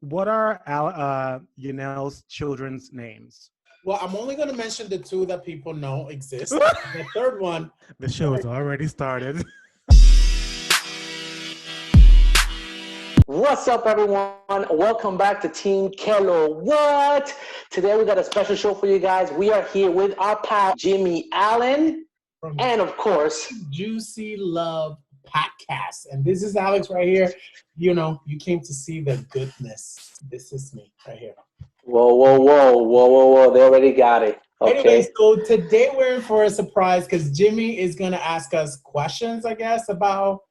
what are Yanel's children's names? Well, I'm only going to mention the two that people know exist. The third one. The show has already started. What's up, everyone? Welcome back to Team Kello. What? Today we got a special show for you guys. We are here with our pal Jimmy Allen, and of course, Juicy Love Podcast. And this is Alex right here. You know, you came to see the goodness. This is me right here. Whoa. They already got it. Okay. Anyway, so today we're in for a surprise because Jimmy is going to ask us questions, I guess, about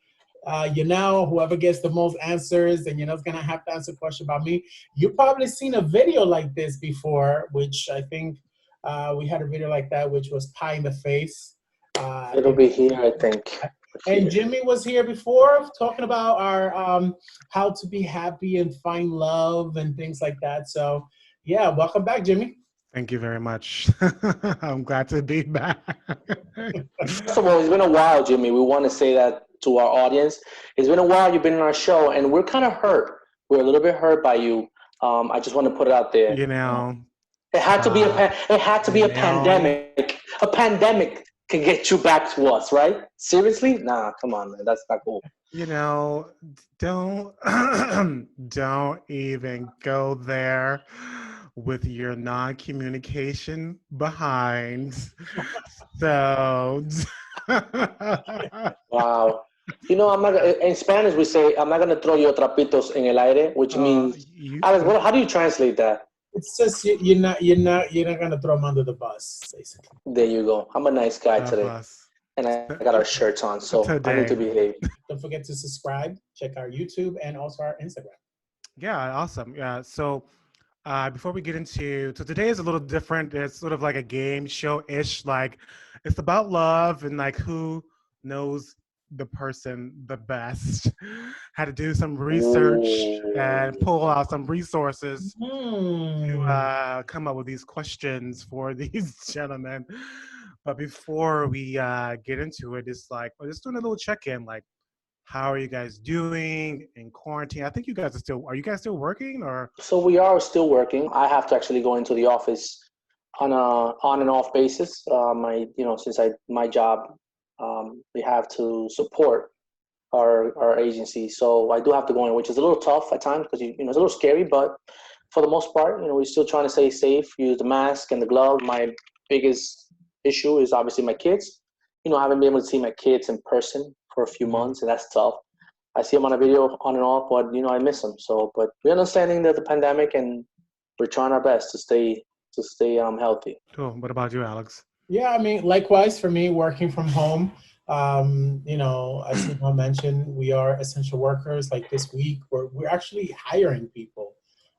whoever gets the most answers, and going to have to answer a question about me. You've probably seen a video like this before, which I think we had a video like that, which was pie in the face. It'll be here, I think. And Jimmy was here before talking about our how to be happy and find love and things like that. So, yeah, welcome back, Jimmy. Thank you very much. I'm glad to be back. First of all, it's been a while, Jimmy. We want to say that to our audience. It's been a while you've been in our show, and we're kind of hurt. We're a little bit hurt by you. I just want to put it out there. It had to be a pandemic. A pandemic can get you back to us, right? Seriously? Nah, come on, man. That's not cool. Don't don't even go there with your non-communication behind. So wow. I'm not. In Spanish, we say, "I'm not gonna throw you trapitos en el aire," which means, Alex. How do you translate that? It's just you're not gonna throw them under the bus, basically. There you go. I'm a nice guy today, and I got our shirts on, so I need to behave. Don't forget to subscribe. Check our YouTube and also our Instagram. Yeah, awesome. Yeah, so. Before we get into, so today is a little different. It's sort of like a game show-ish. Like, it's about love and like who knows the person the best. Had to do some research and pull out some resources to come up with these questions for these gentlemen. But before we get into it, it's like we're just doing a little check-in. Like, how are you guys doing in quarantine? I think you guys are you guys still working or? So we are still working. I have to actually go into the office on and off basis. Since my job, we have to support our agency. So I do have to go in, which is a little tough at times because it's a little scary, but for the most part, we're still trying to stay safe, use the mask and the glove. My biggest issue is obviously my kids. I haven't been able to see my kids in person for a few months, and that's tough. I see them on a video on and off, but I miss them. So, but we're understanding that the pandemic, and we're trying our best to stay healthy. Cool. What about you, Alex? Yeah, I mean, likewise for me, working from home. As you mentioned, we are essential workers. Like this week, we're actually hiring people.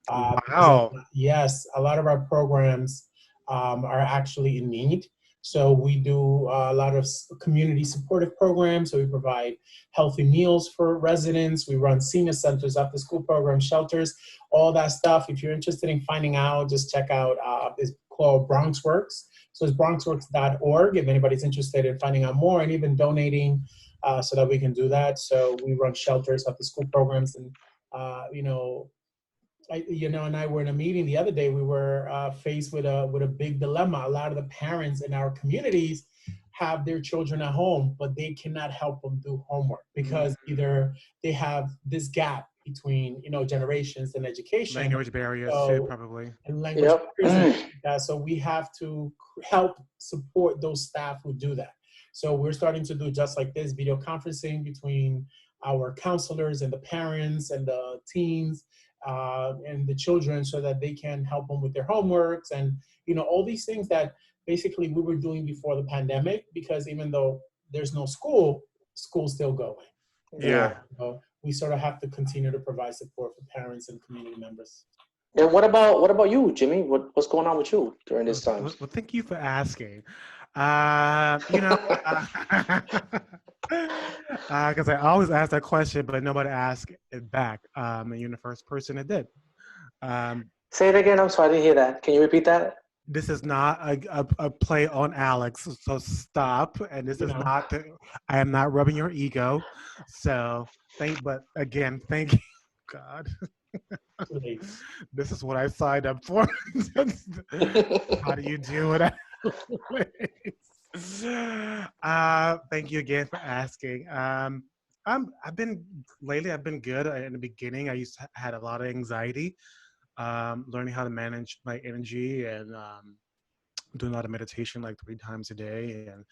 Wow. Yes, a lot of our programs are actually in need. So we do a lot of community supportive programs. So we provide healthy meals for residents. We run senior centers, after school programs, shelters, all that stuff. If you're interested in finding out, just check out, it's called BronxWorks. So it's bronxworks.org if anybody's interested in finding out more and even donating so that we can do that. So we run shelters, after school programs, and, and I were in a meeting the other day. We were faced with a big dilemma. A lot of the parents in our communities have their children at home, but they cannot help them do homework because either they have this gap between generations and education, language barriers too, probably, and language barriers. So we have to help support those staff who do that. So we're starting to do just like this, video conferencing between our counselors and the parents and the teens. And the children, so that they can help them with their homeworks and all these things that basically we were doing before the pandemic, because even though there's no school's still going. Yeah. So we sort of have to continue to provide support for parents and community members. And what about you, Jimmy? What's going on with you during this time? Well, thank you for asking. Because I always ask that question, but nobody asks it back. And you're the first person that did. Say it again. I'm sorry, I didn't hear that. Can you repeat that? This is not a play on Alex, so stop. And this is not. I am not rubbing your ego. So but again, thank you, God. Too late. This is what I signed up for. How do you do it? Thank you again for asking. I've been lately. I've been good. In the beginning, I used to had a lot of anxiety. Learning how to manage my energy and doing a lot of meditation like 3 times a day and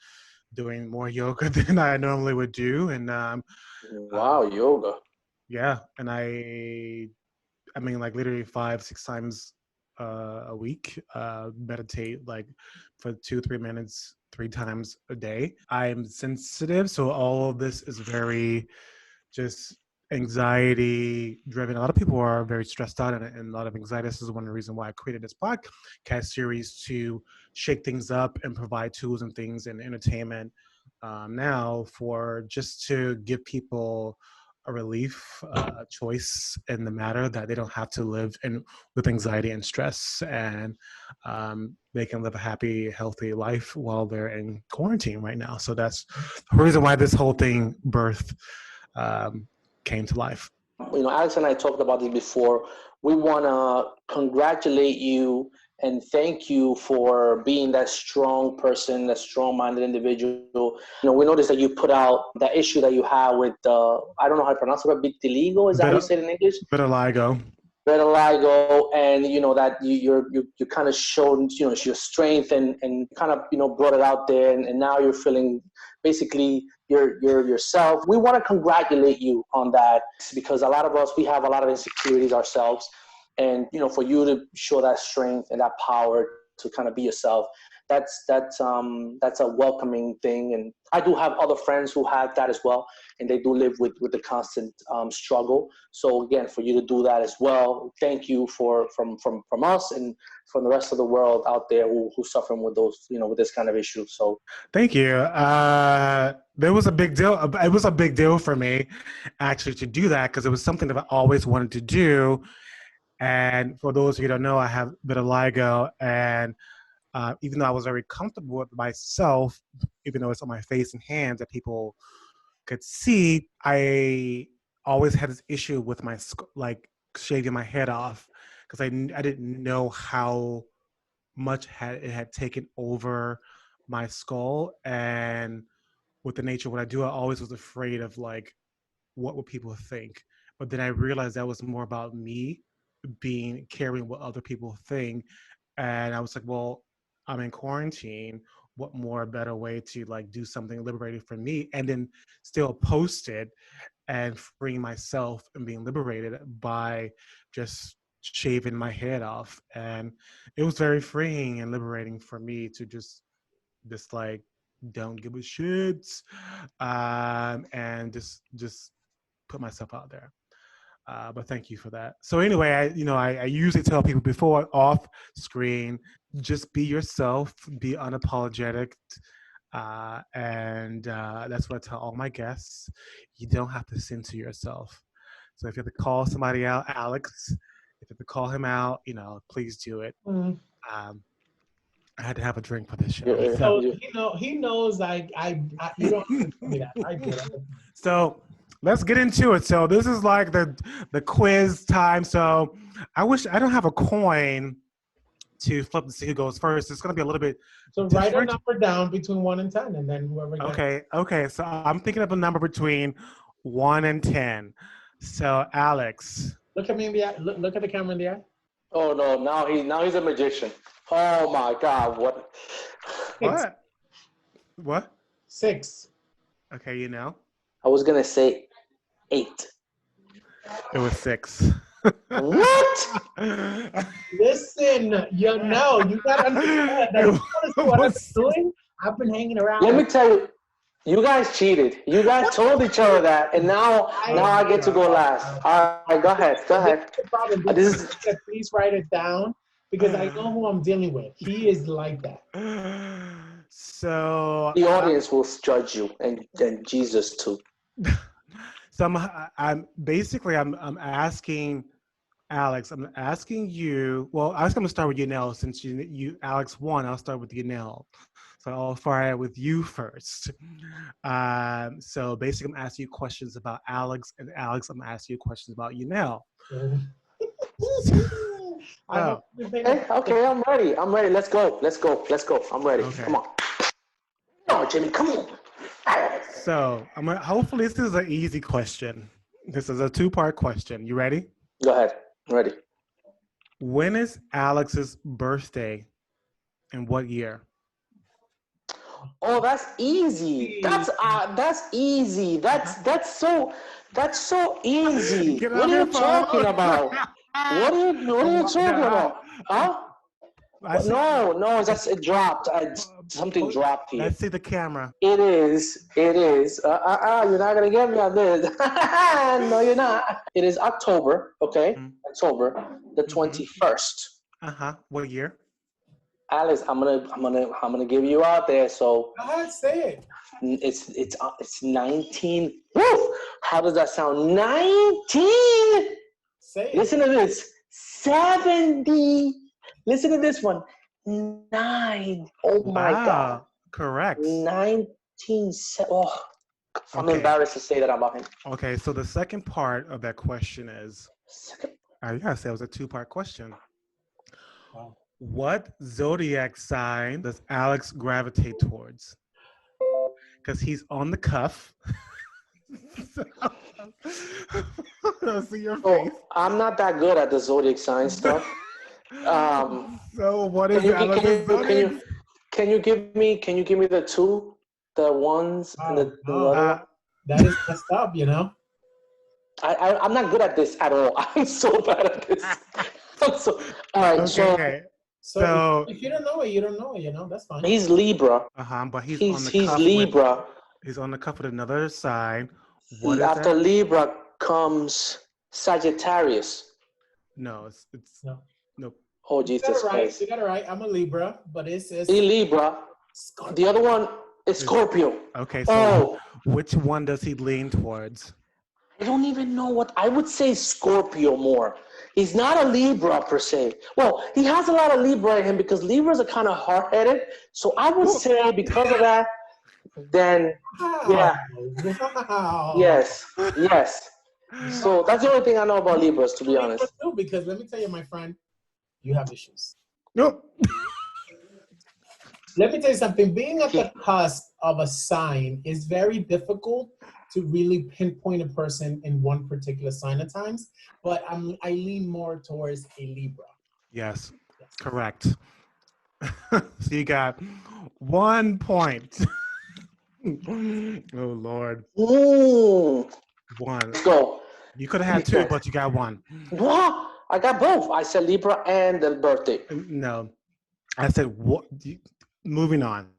doing more yoga than I normally would do. And Wow, yoga. yeah, and I mean, like literally 5, 6 times a week, meditate like for 2, 3 minutes, 3 times a day. I'm sensitive, so all of this is very just anxiety driven. A lot of people are very stressed out and a lot of anxiety. This is one of the reasons why I created this podcast series to shake things up and provide tools and things and entertainment now for just to give people a relief, a choice in the matter that they don't have to live in with anxiety and stress, and they can live a happy, healthy life while they're in quarantine right now. So that's the reason why this whole thing birthed came to life. Alex and I talked about this before. We want to congratulate you and thank you for being that strong person, that strong-minded individual. We noticed that you put out that issue that you have with I don't know how to pronounce it, but vitiligo. Is that how you say it in English? Vitiligo. Vitiligo, and that you kind of showed your strength and kind of brought it out there, and now you're feeling basically you're yourself. We want to congratulate you on that because a lot of us, we have a lot of insecurities ourselves, and for you to show that strength and that power to kind of be yourself, that's a welcoming thing. And I do have other friends who have that as well, and they do live with the constant struggle. So again, for you to do that as well, thank you from us and from the rest of the world out there who's suffering with those with this kind of issue. So thank you. There was a big deal. It was a big deal for me actually to do that because it was something that I always wanted to do. And for those of you who don't know, I have vitiligo, and even though I was very comfortable with myself, even though it's on my face and hands that people could see, I always had this issue with my like shaving my head off because I didn't know how much it had taken over my skull. And with the nature of what I do, I always was afraid of like what would people think. But then I realized that was more about me caring what other people think. And I was like, well, I'm in quarantine. What more better way to like do something liberating for me and then still post it and freeing myself and being liberated by just shaving my head off. And it was very freeing and liberating for me to just like don't give a shit, and just put myself out there. But thank you for that. So anyway, I usually tell people before off screen, just be yourself, be unapologetic, and that's what I tell all my guests. You don't have to censor yourself. So if you have to call somebody out, Alex, if you have to call him out, please do it. Mm. I had to have a drink for this show. Yeah, So, he knows I you don't have to tell me that. I get it. So let's get into it. So this is like the quiz time. So I wish I don't have a coin to flip to see who goes first. It's gonna be a little bit So different. write a number down between 1 and 10, and then whoever gets. Okay. So I'm thinking of a number between 1 and 10. So Alex. Look at me in the eye. Look at the camera in the eye. oh no, now he's a magician. Oh my God, what? What? 6. Okay, I was gonna say 8. It was 6. What? Listen, you gotta understand that what I'm doing. I've been hanging around. Let me tell you, you guys cheated. You guys told each other that, and now I get to go last. All right, go ahead. Please write it down because I know who I'm dealing with. He is like that. So the audience will judge you, and Jesus too. So I'm asking Alex. I'm asking you. Well, I was going to start with Yanel since you Alex won. I'll start with Yanel. So I'll fire with you first. So basically, I'm asking you questions about Alex, and Alex, I'm asking you questions about Yanel. Oh, Okay, I'm ready. I'm ready. Let's go. I'm ready. okay. Come on. Come on, Jimmy. Come on. So hopefully this is an easy question. This is a two-part question. You ready? Go ahead. I'm ready. When is Alex's birthday and what year? Oh, that's easy. That's easy. That's so easy. Get What off are your you talking phone. about? What are you talking about? Huh? I see. No, it dropped. Something dropped here. Let's see the camera. It is. You're not gonna get me on this. No, you're not. It is October. Okay, October the 21st. What year? Alice, I'm gonna give you out there. So Go ahead, say it. It's 19. Woo! How does that sound? 19. Say it. Listen to this. 70. Listen to this one. 9. Oh my God. Correct. 19. Oh, I'm embarrassed to say that about him. Okay, so the second part of that question is, I gotta say it was a two-part question. Wow. What zodiac sign does Alex gravitate towards? Because he's on the cuff. See your face. I'm not that good at the zodiac sign stuff. So what is Alex's zodiac? Can you give me the two, the ones and the other one? That is messed up, you know. I'm not good at this at all. I'm so bad at this. All right, okay. So if you don't know it, you don't know it. You know, that's fine. He's Libra. But he's on the cuff Libra. He's on the cuff with another sign. What after that? Libra comes Sagittarius. No, it's no. Nope. Oh, Jesus Christ. You got it right. I'm a Libra, but it's Libra. Scorpio. The other one is Scorpio. Okay, so which one does he lean towards? I don't even know what I would say. Scorpio more. He's not a Libra per se. Well, he has a lot of Libra in him because Libras are kind of hard-headed. So I would say because of that, then yeah. Wow. Yes. So that's the only thing I know about Libras, to be honest. Because let me tell you, my friend, you have issues. Nope. Let me tell you something. Being at the cusp of a sign is very difficult to really pinpoint a person in one particular sign at times. But I lean more towards a Libra. Yes. Correct. So you got 1 point. Oh Lord. Ooh. 1. Let's go. You could have had 2, but you got 1. What? I got both. I said Libra and the birthday. No. I said what? Moving on.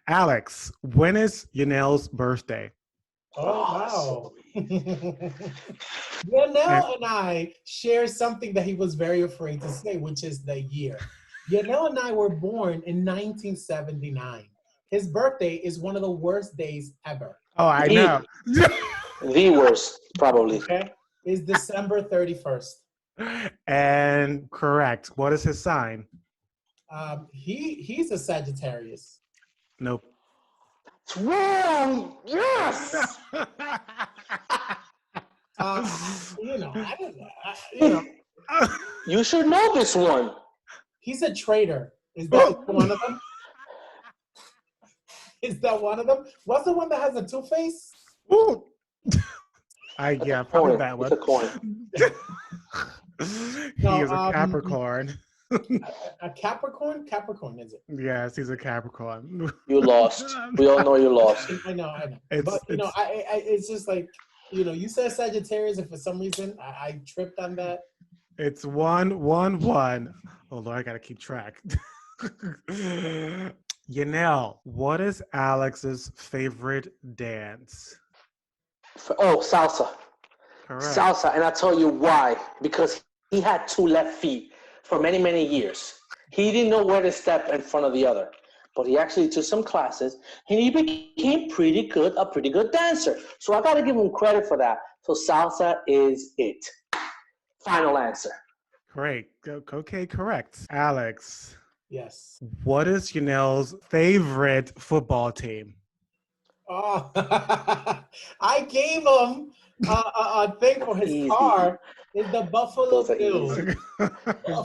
Alex, when is Yanel's birthday? Oh, wow. Yanel and I share something that he was very afraid to say, which is the year. Yanel and I were born in 1979. His birthday is one of the worst days ever. Oh, I know. The worst, probably. Okay. It's December 31st. And correct. What is his sign? He's a Sagittarius. Nope. That's wrong. Yes. You know, I don't know. You should know this one. He's a traitor. Is that one of them? Is that one of them? What's the one that has a two-face? Ooh. Yeah, probably that one. It's a coin. He is a Capricorn. A Capricorn? Capricorn, is it? Yes, he's a Capricorn. You lost. We all know you lost. I know. But, it's just like, you said Sagittarius, and for some reason, I tripped on that. It's 1-1-1. Oh, Lord, I got to keep track. Yanel, what is Alex's favorite dance? Oh, salsa. Correct. Salsa, and I'll tell you why. Because he had 2 left feet for many, many years. He didn't know where to step in front of the other. But he actually took some classes, and he became a pretty good dancer. So I got to give him credit for that. So salsa is it. Final answer. Great. Okay, correct. Alex. Yes. What is Yanel's favorite football team? Oh, I gave him a thing for his car. It's the Buffalo Those are Bills. easy.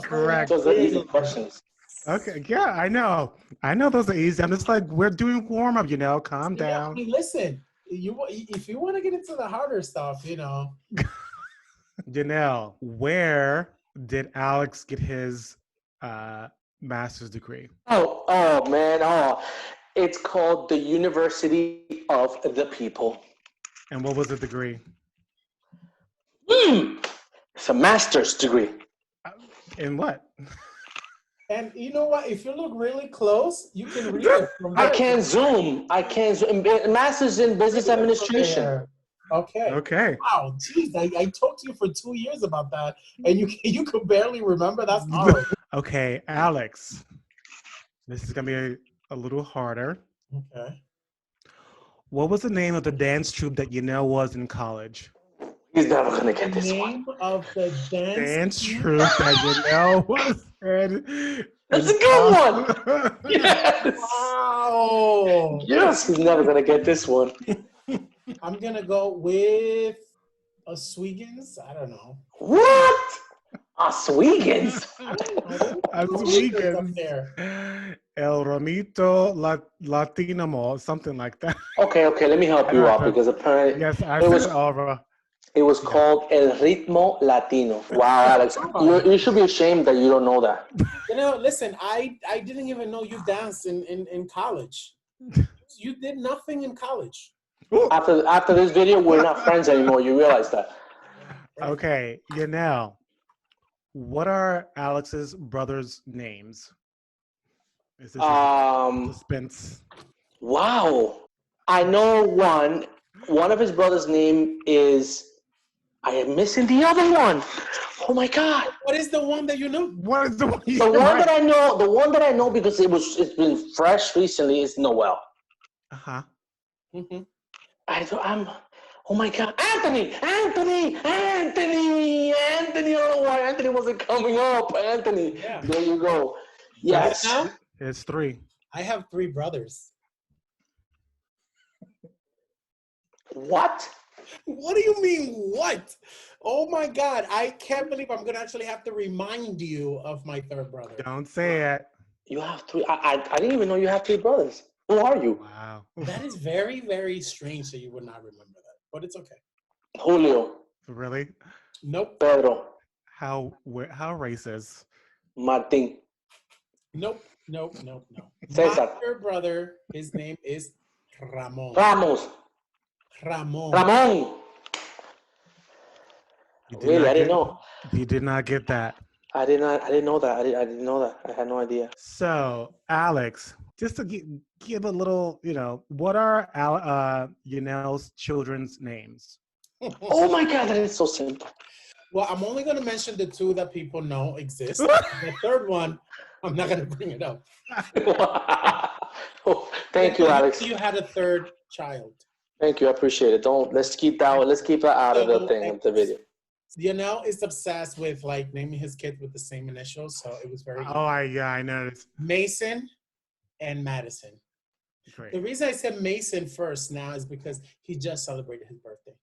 Correct. Those are easy Bills. questions. Okay, yeah, I know. I know those are easy. I'm just like, we're doing warm up, calm Yeah, I down. mean, listen, if you want to get into the harder stuff, Janelle, where did Alex get his master's degree? Oh man, it's called the University of the People. And what was the degree? It's a master's degree. In what? and you know what? If you look really close, you can read it from I there. can't zoom. Master's in business administration. Okay. Okay. Wow, geez, I talked to you for 2 years about that, and you could barely remember. That's horrible. Okay, Alex. This is gonna be a little harder. Okay. What was the name of the dance troupe that was in college? He's never gonna The get this one. name of the Dance troupe that was in. That's a good one. Yes. Wow. Yes, he's never gonna get this one. I'm gonna go with Oswegan's. I don't know. What? Oswegan's? Oswegan's. Up there. El Ramito Latino Mall, something like that. Okay, let me help you out because apparently Yes, I it was said Alva. it was called El Ritmo Latino. Wow, Alex, you should be ashamed that you don't know that. Listen, I didn't even know you danced in college. You did nothing in college. After this video, we're not friends anymore. You realize that? Okay, what are Alex's brothers' names? Is this suspense? Wow, I know one. One of his brothers' name is. I am missing the other one. Oh my God! What is the one that you know? What is the one? The one that I know. The one that I know because it's been fresh recently is Noel. Mm-hmm. I'm. Oh my God, Anthony! I don't know why Anthony wasn't coming up. Anthony, Yeah. There you go. Yes. It's 3. I have 3 brothers. What? What do you mean, what? Oh my God, I can't believe I'm gonna actually have to remind you of my 3rd brother. Don't say it. You have 3. I didn't even know you have 3 brothers. Who are you? Wow. That is very, very strange that you would not remember that, but it's okay. Julio. Really? Nope. Pedro. How racist? Martin. Nope. Cesar. My 3rd brother, his name is Ramon. Ramos. Ramon. Really? I didn't know. You did not get that. I didn't know that. I didn't know that. I had no idea. So, Alex, just to give a little, what are Yanel's children's names? Oh my God, that is so simple. Well, I'm only going to mention the 2 that people know exist. The 3rd one, I'm not going to bring it up. Thank you, Alex. You had a 3rd child. Thank you. I appreciate it. Let's keep that out of the thing of the video. Yanel is obsessed with naming his kid with the same initials, so it was very. Oh, I noticed. Mason and Madison. Great. The reason I said Mason first now is because he just celebrated his birthday.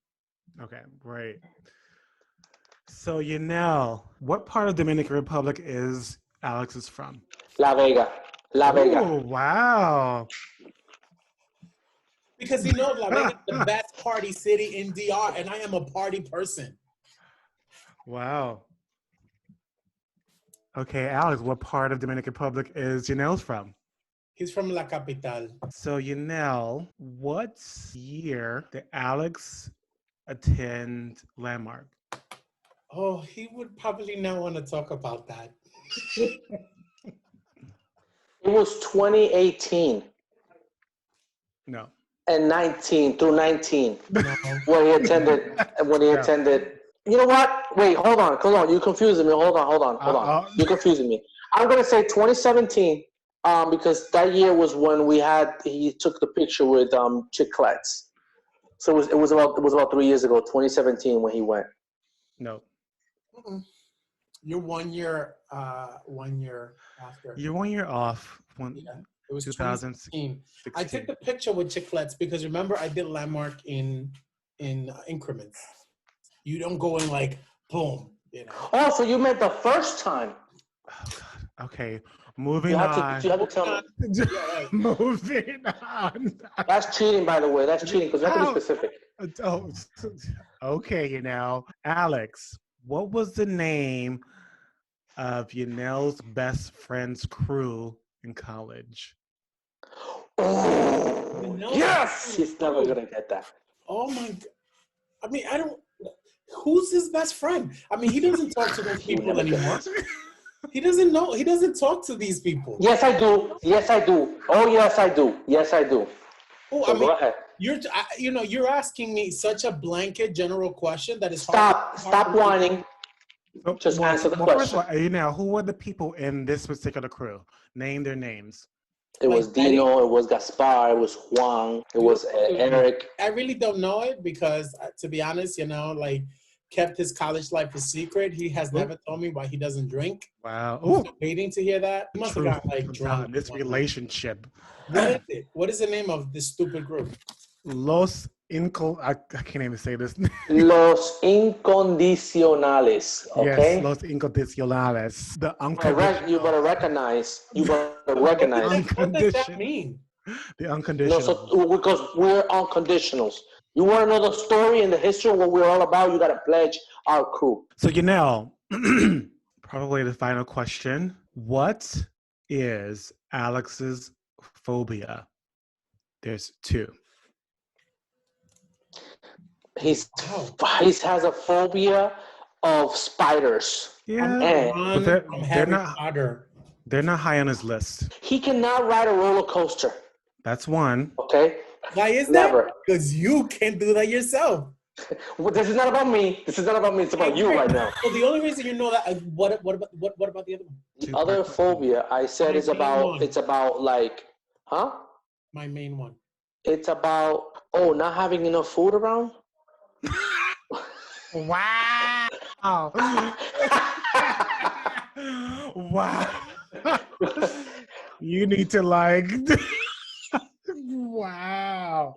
Okay, great. So what part of Dominican Republic is Alex from? La Vega. Oh, wow. Because La Vega is the best party city in DR, and I am a party person. Wow. Okay, Alex, what part of Dominican Republic is Yanel's from? He's from La Capital. So, what year did Alex attend Landmark? Oh, he would probably not want to talk about that. It was 2018. No. And 19 through 19. No. When he attended. You know what? Wait, hold on. You're confusing me. Hold on. You're confusing me. I'm gonna say 2017, because that year was when he took the picture with Chiclets. So it was about 3 years ago, 2017, when he went. No. You're 1 year after. You're 1 year off. It was 2016. I took the picture with Chiclets because remember I did Landmark in increments. You don't go in boom, you know. Oh, so you meant the first time? Oh God. Okay, moving on. You have to tell me. Yeah, right. Moving on. That's cheating, by the way. That's cheating because you have to be How? specific. Oh, okay, Alex, what was the name of Yanel's best friend's crew in college? Oh, No, yes! He's never going to get that. oh my God. I mean, I don't. Who's his best friend? I mean, he doesn't talk to those He would people never get anymore. that. He doesn't know. He doesn't talk to these people. Yes, I do. Yes, I do. Oh, yes, I do. Yes, I do. Oh, So I mean, go ahead. you're asking me such a blanket general question that is Stop whining. Just answer the first question. of all, who were the people in this particular crew? Name their names. It Like was Dino, it was Gaspar, it was Juan, it was Eric. I really don't know it because, to be honest, like kept his college life a secret. He has never told me why he doesn't drink. Wow. I'm still waiting to hear that. He must have Truth got like comes out drunk. in this relationship. What is it? What is the name of this stupid group? I can't even say this. Los Incondicionales, okay? Yes, Los Incondicionales. The You unconditional. better recognize. What does that mean? The No, unconditional. so because we're unconditionals. You want to know the story and the history of what we're all about, you got to pledge our crew. So, probably the final question. What is Alex's phobia? There's two. He has a phobia of spiders. Yeah, And but they're not high on his list. He cannot ride a roller coaster. That's one. Okay? Why is Never. that? Because you can't do that yourself. Well, this is not about me. This is not about me. It's about you right now. Well, the only reason you know that, what about the other one? The other phobia I said is about, it's about like, huh? My main one. It's about, not having enough food around. Wow. Wow. You need to wow.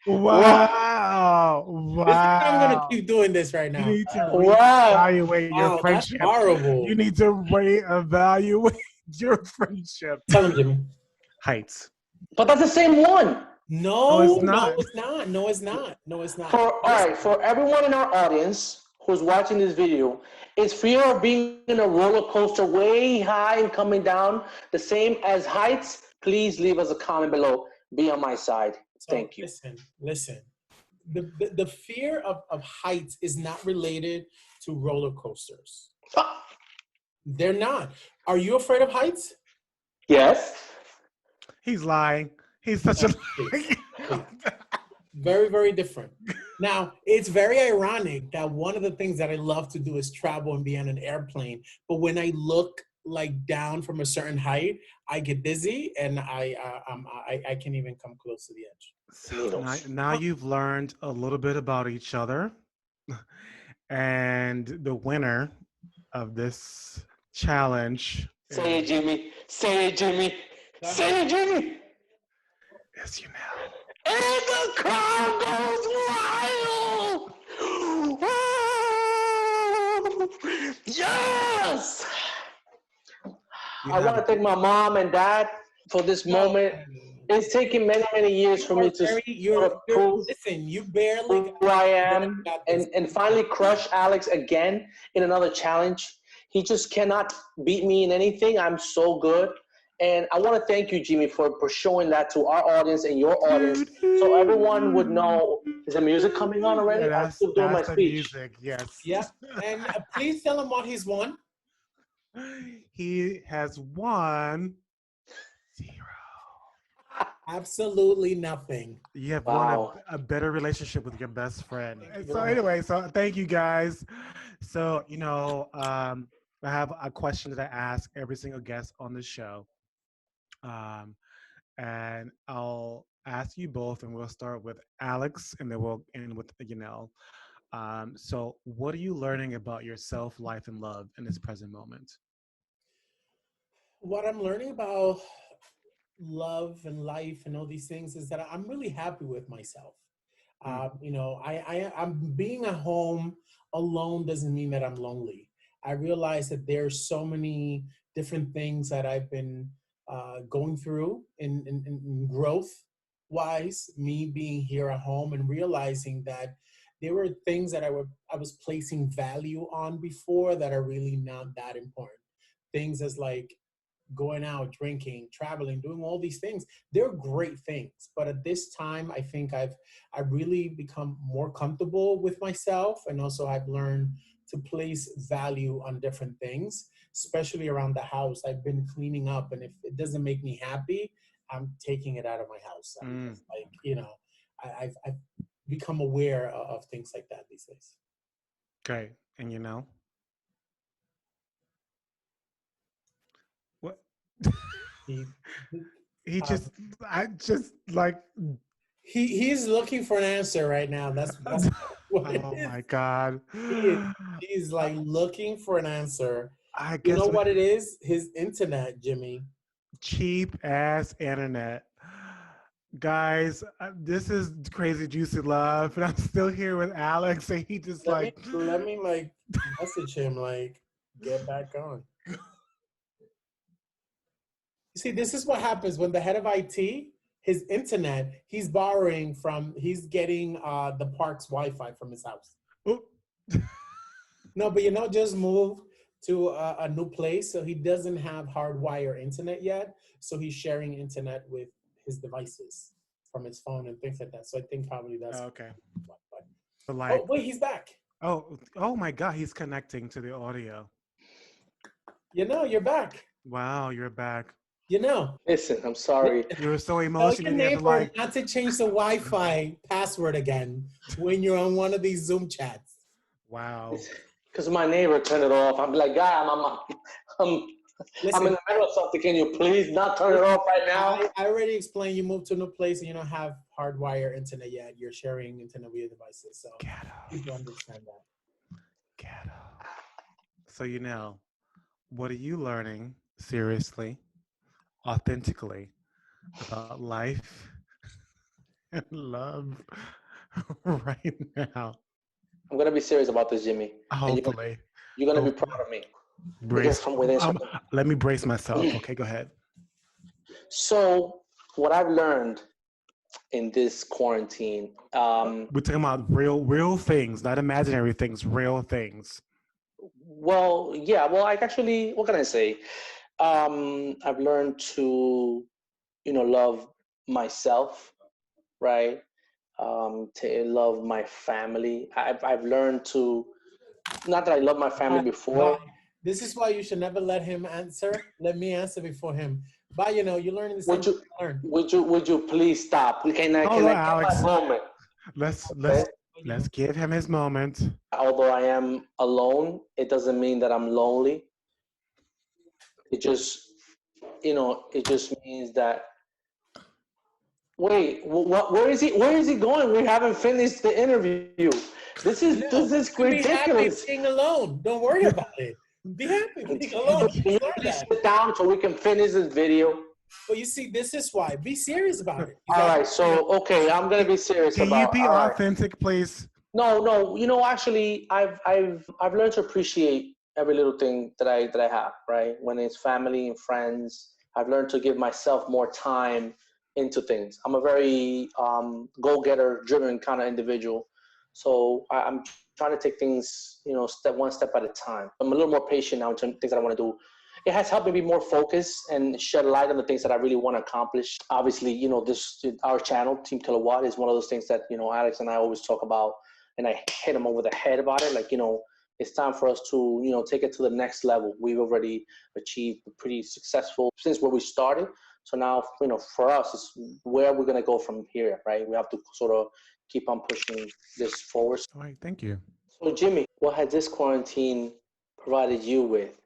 Wow. Wow. I'm going to keep doing this right now. You need to reevaluate your friendship. That's horrible. You need to reevaluate your friendship. Tell him, Jimmy. Heights. But that's the same one. No, it's not. No, it's not. All right, for everyone in our audience who's watching this video, is fear of being in a roller coaster way high and coming down the same as heights? Please leave us a comment below. Be on my side. Thank you. Listen. The fear of heights is not related to roller coasters. They're not. Are you afraid of heights? Yes. He's lying. He's such a very, very different. Now, it's very ironic that one of the things that I love to do is travel and be on an airplane. But when I look like down from a certain height, I get dizzy and I can't even come close to the edge. So now you've learned a little bit about each other. And the winner of this challenge. Say it, Jimmy. Say it, Jimmy. Say it, Jimmy. Yes, you know. And the crowd goes wild. Yes. I want to thank my mom and dad for this moment. It's taken many, many years for me to prove you barely who I am and finally crush Alex again in another challenge. He just cannot beat me in anything. I'm so good. And I want to thank you, Jimmy, for showing that to our audience and your audience so everyone would know. Is the music coming on already? Yeah, I'm still doing my speech. Music, yes. Yeah. And please tell him what he's won. He has won 0. Absolutely nothing. You have won a better relationship with your best friend. So anyway, thank you guys. So, I have a question that I ask every single guest on the show. And I'll ask you both, and we'll start with Alex, and then we'll end with Yanel. So what are you learning about yourself, life, and love in this present moment? What I'm learning about love and life and all these things is that I'm really happy with myself. I'm being at home alone doesn't mean that I'm lonely. I realize that there's so many different things that I've been going through in growth wise, me being here at home and realizing that there were things that I was placing value on before that are really not that important. Things as like going out, drinking, traveling, doing all these things. They're great things. But at this time, I think I've really become more comfortable with myself. And also I've learned to place value on different things, especially around the house. I've been cleaning up, and if it doesn't make me happy, I'm taking it out of my house. I'm just like, I've become aware of things like that these days. Okay. And what? He, He uh, just, I just like, he's looking for an answer right now. That's what it oh is. my God. He's like looking for an answer. I You know guess what it is? His internet, Jimmy. cheap ass internet. Guys, this is Crazy Juicy Love, and I'm still here with Alex, and he just Let me like, let me like message him like get back on. You see, this is what happens when the head of IT, his internet, he's borrowing from, he's getting the park's Wi-Fi from his house. oh. No, but just moved to a new place, so he doesn't have hardwire internet yet. So he's sharing internet with his devices from his phone and things like that. So I think probably that's Okay. Wi-Fi. So Oh like, wait, he's back. oh my God, he's connecting to the audio. You're back. Wow, you're back. Listen, I'm sorry. You were so Tell emotional. your You had to neighbor like, not to change the Wi-Fi password again when you're on one of these Zoom chats. wow. Because my neighbor turned it off. I'm like, guy, I'm Listen, in the middle of something. Can you please not turn it off right now? I already explained you moved to a new place and you don't have hardwire internet yet. You're sharing internet with your devices, so Ghetto. people understand that. Ghetto. So what are you learning seriously, authentically about life and love right now? I'm gonna be serious about this, Jimmy, and Hopefully. you're gonna be Hopefully. proud of me. Because Brace. from within. Let me brace myself. Okay, go ahead. So what I've learned in this quarantine, We're talking about real things, not imaginary things, real things. well, yeah, well, I actually, what can I say? I've learned to, love myself, right? To love my family. I've learned to, not that I love my family before. This is why you should never let him answer. Let me answer before him. But you're learning the same thing you learn. Would you please stop? Can I get Alex. my moment? Let's give him his moment. Although I am alone, it doesn't mean that I'm lonely. It just, it just means that. Wait, what? Where is he? Where is he going? We haven't finished the interview. This is ridiculous. Be happy being alone. Don't worry about it. Be happy being alone. Can you please sit down so we can finish this video? Well, you see, this is why. Be serious about it. All right. So, okay, I'm gonna be serious Can about. Can you be authentic, please? No. Actually, I've learned to appreciate every little thing that I have. Right. When it's family and friends, I've learned to give myself more time into things. I'm a very go-getter, driven kind of individual. So I'm trying to take things, one step at a time. I'm a little more patient now in terms of things that I want to do. It has helped me be more focused and shed light on the things that I really want to accomplish. Obviously, our channel, Team Kilowatt, is one of those things that, Alex and I always talk about, and I hit him over the head about it. Like, it's time for us to, take it to the next level. We've already achieved pretty successful since where we started. So now, for us, it's where we're going to go from here, right? We have to sort of keep on pushing this forward. All right, thank you. So, Jimmy, what has this quarantine provided you with?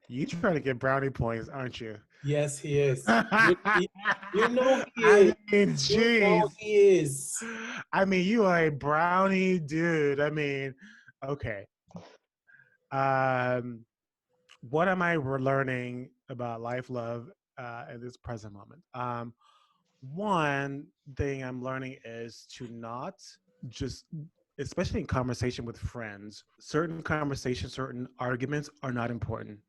You trying to get brownie points, aren't you? Yes, he is. You know he I is. mean, geez. You know he is. I mean, you are a brownie dude. I mean, okay. What am I learning about life, love, at this present moment? One thing I'm learning is to not just especially in conversation with friends, certain conversations, certain arguments are not important.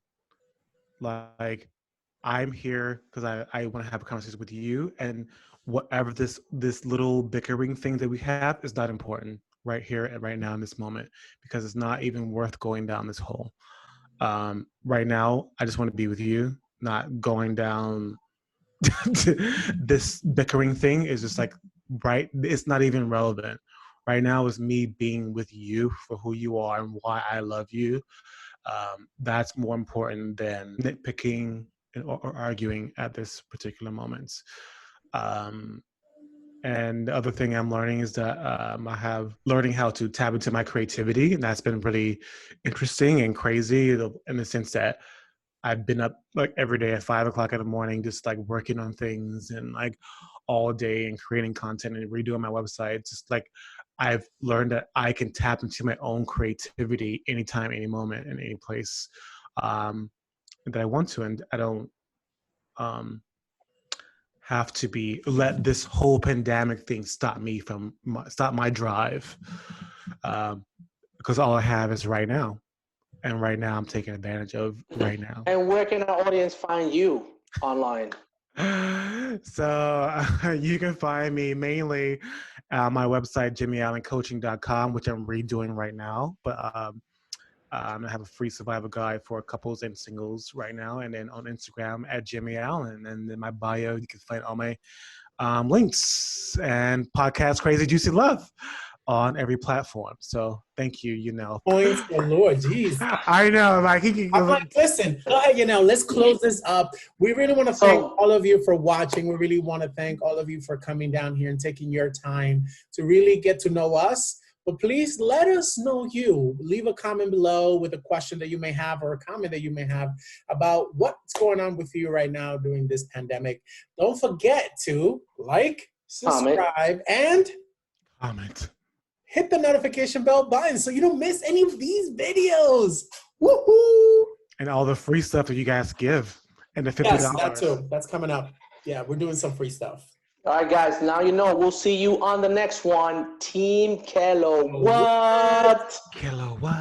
Like, I'm here because I want to have a conversation with you, and whatever this little bickering thing that we have is not important right here and right now in this moment, because it's not even worth going down this hole. Right now, I just want to be with you, not going down this bickering thing is just like, right, it's not even relevant. Right now is me being with you for who you are and why I love you. That's more important than nitpicking or arguing at this particular moment. Um, and the other thing I'm learning is that I have learning how to tap into my creativity, and that's been really interesting and crazy in the sense that I've been up like every day at 5 o'clock in the morning, just like working on things and like all day and creating content and redoing my website. Just like I've learned that I can tap into my own creativity anytime, any moment, in any place that I want to, and I don't um, have to be let this whole pandemic thing stop me from stop my drive, because all I have is right now, and right now I'm taking advantage of right now. And where can our audience find you online? So you can find me mainly at my website, jimmyallencoaching.com, which I'm redoing right now. But I have a free survival guide for couples and singles right now. And then on Instagram at Jimmy Allen. And in my bio, you can find all my links and podcast Crazy Juicy Love on every platform. So thank you, Points galore. Jeez. I know, like he I'm like, listen, go ahead, let's close this up. We really want to thank all of you for watching. We really want to thank all of you for coming down here and taking your time to really get to know us. But please let us know you. Leave a comment below with a question that you may have or a comment that you may have about what's going on with you right now during this pandemic. Don't forget to like, subscribe, and comment. Hit the notification bell button so you don't miss any of these videos. Woohoo! And all the free stuff that you guys give. And the $50. Yes, that too. That's coming up. Yeah, we're doing some free stuff. All right, guys. Now you know. We'll see you on the next one. Team Kilowatt. Kilowatt.